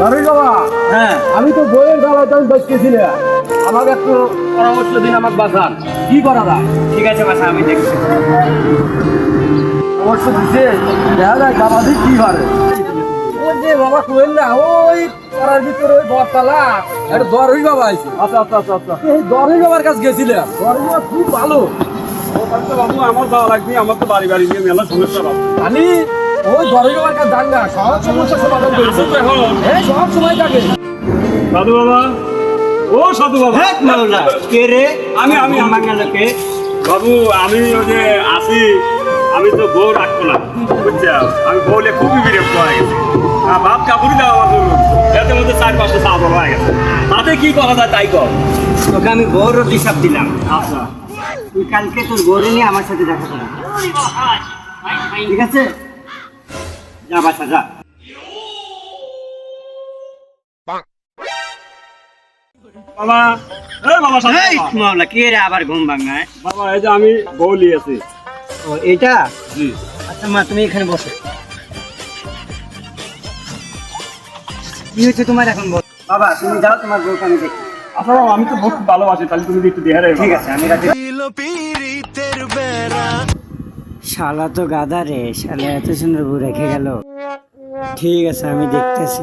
দারুই বাবা, হ্যাঁ আমি তো বইয়ের জ্বালায় তো আমি বেঁচতেছি না, আমাকে একটু পরামর্শ দিন, আমাকে বাঁচান, কি করা যায়? ঠিক আছে বাসা, আমি দেখছি। পরামর্শ দিচ্ছে, দেখা যায় বাবাজি কি পারে। ওই যে বাবা কোয়েল না, ওই পাড়ার ভিতরে ওই বটতলা একটা দরই বাবা আছে। আচ্ছা আচ্ছা আচ্ছা আচ্ছা। এই দরই বাবার কাছে গেছিলাম, দরই বাবা খুব ভালো। ও তাহলে বাবু আমার যাওয়া লাগবে, আমার তো বাড়ি বাড়ি নিয়ে মেলা সমস্যা বাবু। আমি ওই দরই বাবার কাছে যান না, সহজ সমস্যা সমাধান করেছে। আসো তো এখন। এই সব সময় থাকে। সাধু বাবা, ও সাধু বাবা। হ্যাঁ মাওলা, কে রে? আমি আমি আমি বাঙালোকে বাবু, আমি ওই যে আসি, আমি তো বউ রাখবো না বুঝছো, আমি বউলে খুবই বিরক্ত হয়ে গেছি। ভাত কাপড়ই দাও আমার জন্য, এতে মধ্যে 4-5টা চাদর হয়ে গেছে, তাতে কি করা যায় তাই কর। তোকে আমি বড় হিসাব দিলাম। আচ্ছা তুই কালকে তোর গরু নিয়ে আমার সাথে দেখা করবি, ঠিক আছে? যা বাসা যা। বাবা, বাবা সাধু এই বাবা। মাওলা, কে রে আবার ঘুম ভাঙায়? বাবা এই যে আমি বউ নিয়েছি। ও এটা? জি। আচ্ছা মা, তুমি এখানে বসো। কি হয়েছে তোমার এখন বল। বাবা তুমি যাও, তোমার বউকে আমি দেখি। আচ্ছা বাবা, আমি তো বউ খুব ভালোবাসি, তাহলে তুমি একটু দেখে রাখো। ঠিক আছে, আমি রাখি। শালা তো গাদা রে, শালা এত সুন্দর বউ রেখে গেল। ঠিক আছে, আমি দেখতেছি।